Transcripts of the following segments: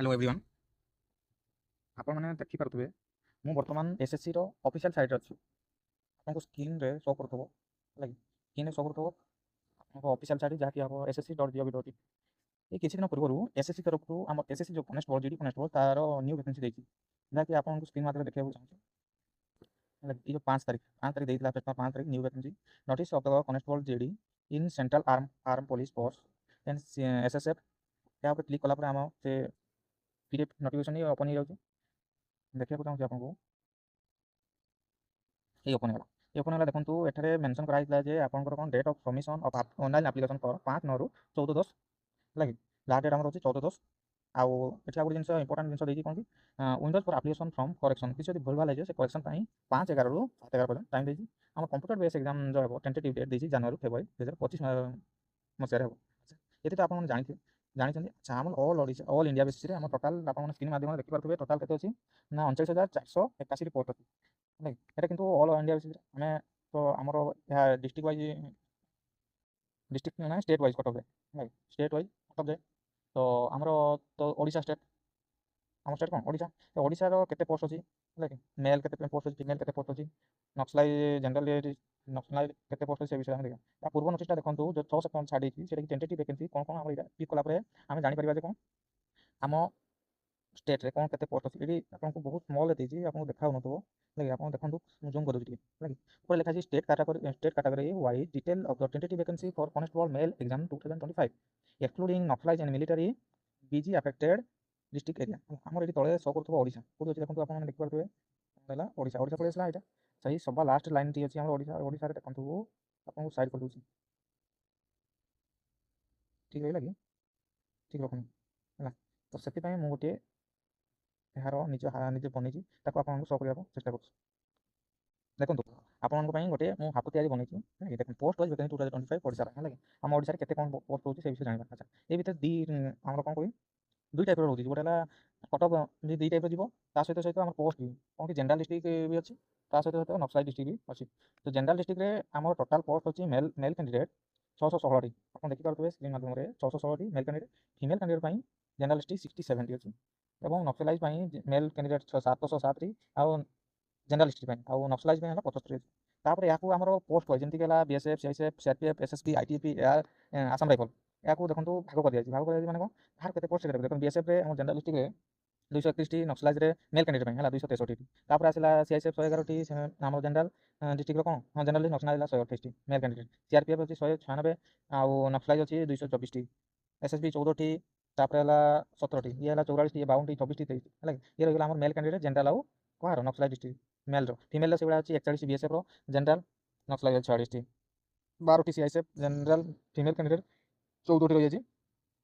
Hello everyone आपण मैंने देखिपे मु बर्तमान एसएससी रो ऑफिशियल साइट अच्छी आपको स्क्रीन रे शो करथबो लगी स्क्रीन रे शो करथबो आपको ऑफिशियल साइट जहाँकि आप ssc.gov.in ये किसी दिन पूर्व एसएससी तरफ आम एसएससी जो कनेस्टेबल जीडी कनेस्टेबल तार न्यू वैकेंसी देती जहाँकि आपको स्क्रीन माध्यम देखा चाहिए ये जो 5 तारीख देता है 5 तारीख new vacancy notice of the constable GD in central arm police force and SSF यहाँ पे क्लिक कलापर आम से पीडीएफ नोटिफिकेशन ओपन हो जाए देखा चाहूँगी आपको ये ओपन है ये ओपन है देखो एठारे मेंशन कराइला जे आपनकर कोन date of submission of online application for 5/9 14/10 लगी लास्ट डेट हमर होची 14/10 आउ एठी आगु जिंस इंपोर्टेंट जिंस देजी कोन कि Windows for application from correction किसी यदि भूल भाल है से करेक्शन पई 5/11 रु 7/11 पर्यंत टाइम देजी हम कंप्यूटर बेस एग्जाम जो है टेंटेटिव डेट देजी जनवरी फेब्रुआरी 2025 मसिया हो ये तो आपन जानि जानि अच्छा हम ऑल इंडिया बेसिस रे हम टोटल आपन स्क्रीन माध्यम देखि परथबे टोटल केते अछि ना 39481 रिपोर्ट अछि नहीं এটা কিন্তু অল ইন্ডিয়া বেसिस ଆମେ ତ ଆମର ଏହା ଡିଷ୍ଟ୍ରିକ୍ଟ ୱାଇଜ୍ ଡିଷ୍ଟ୍ରିକ୍ଟ ନା ଷ୍ଟେଟ୍ ୱାଇଜ୍ କଟକ ଯାଏ ଷ୍ଟେଟ୍ ୱାଇଜ୍ କଟକ ଯାଏ ତ ଆମର ତ ଓଡ଼ିଶା ଷ୍ଟେଟ୍ ଆମ ଷ୍ଟେଟ୍ କ'ଣ ଓଡ଼ିଶା ତ ଓଡ଼ିଶାର କେତେ ପୋଷ୍ଟ ଅଛି ହେଲା କି ମେଲ୍ କେତେ ପୋଷ୍ଟ ଅଛି ଫିମେଲ୍ କେତେ ପୋଷ୍ଟ ଅଛି ନକ୍ସଲାଇଜ୍ ଜେନେରାଲ ନକ୍ସଲାଇଜ୍ କେତେ ପୋଷ୍ଟ ଅଛି ସେ ବିଷୟରେ ଆମେ ଦେଖିବା ତା ପୂର୍ବ ନୋଟିସଟା ଦେଖନ୍ତୁ ଯେଉଁ 600 ଛାଡ଼ିଛି ସେଇଟା କି ଟେଣ୍ଟେଟିଭ୍ ଭ୍ୟାକେନ୍ସି କ'ଣ କ'ଣ ଆମର ଏଇଟା କ୍ଲିକ୍ କଲା ପରେ ଆମେ ଜାଣିପାରିବା ଯେ କ'ଣ ଆମ स्टेट रे कौन केते पोस्ट अछि एडी आपनको बहुत स्मॉल देछि आपनको देखाउ नथबो लगे आपन देखंतु मु जूम करू ठीक लगे ऊपर लिखा अछि state category wise detail of the tentative vacancy for constable male exam 2025 excluding Naxalite and military BG affected district area हमर एडी तळे शो करथबो ओडिसा कोड अछि देखंतु आपन देख पारबे देला ओडिसा ओडिसा पळेसला एटा सही सबा लास्ट लाइन टी अछि हमर ओडिसा ओडिसा रे देखंतु आपनको साइड कर दूछि ठीक है लगी ठीक रखनी है तो सेति पय मु गोटे यार निज निजे बनई आपको शो करने चेष्टा कर देखो आपण गोटे मुझे हाथ तैयारी बनई देख पोस्ट वाइज वैकेंसी 2025 ओडिशा है आम ओडिशा केते कौन पोस्ट रोचे से विषय जानवा अच्छा ये भितर दी आम कौन कह दुई टाइप रोचे गोटे कटअप दी टाइप जीव ता सहित सहित आम पोस्ट भी कौन कि जनरल डिस्ट्रिक्ट भी अच्छी ता सहित सहित नक्सलाइज डिस्ट्रिक्ट भी अच्छी तो जनरल डिस्ट्रिक्ट में आम टोटाल पोस्ट अच्छी मेल कैंडिडेट 616 आप देखिए स्क्रीन मध्यम 616 male candidate female candidate general district 67 अच्छी और नक्सलाइज मेल कैंडिडेट 707 आउ जनरल डिस्ट्रिक्ट आउ नक्सलाइज है 75 तापर या पोस्ट कह जमीक BSF CISF CRPF SSB ITBP air Assam rifle या देखो भाग कर दिया भाग कर मैंने कौन बाहर केते पोस्ट देखो BSF general district 231 Naxalites male candidate है 263 तापर आसला सीआईएसएफ 111 आम जनरल डिस्ट्रिक्ट कौन हाँ general Naxalites 128 male candidate CRPF अच्छी 196 आउ नक्सलाइज अच्छी 224 एसएसबी 14 तापर है 17 ये 44 ये 52 24 23 है ये रही है मेल कैंडिडेट जनरल आउ कह नक्सलाइज डिस्ट्रिक्ट मेल फिमेल से अच्छी 41 BSF general Naxalites 46 12 CISF general female candidate 14 रही है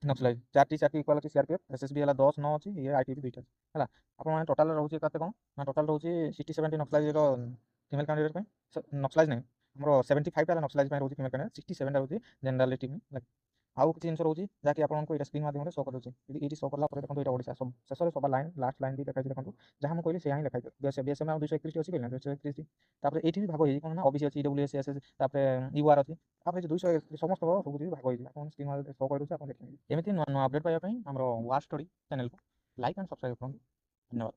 नक्सलाइज 4 4 इक्वाल अच्छी सीआरपीएफ एसएसबी है 10 9 अच्छी ये आईटीबी दुईटा है आप टोटाल रोचे कते कौन ना टोटाल रोचे 67 नक्सलाइज फिमेल कैंडिडेट नक्सलाइज नहीं आम 75 नक्सलाइज रोचे फिमेल कैंडिडेट 67 रोचे जनरल टीम आउ किसी जिन रोचे जहाँकि आपको ये स्क्रीन मध्यम शो कर ये शो कला देखो ये ओडिशा सब शेष सब लाइन लास्ट लाइन भी देखा देखो जहाँ मुझे कहली से लिखाई बीएसएम 231 अच्छी कहना 231 ये भी भाग हो कौन ना ओबीसी अच्छी डब्ल्यूएस एस यूआर अच्छी आप 200 समस्त सब भाग हो स्क्रीन में शो कर देखिए एमती नुआ अपडेट पाइबा आम वाच स्टडी चैनल को लाइक एंड सब्सक्राइब करूँ धन्यवाद।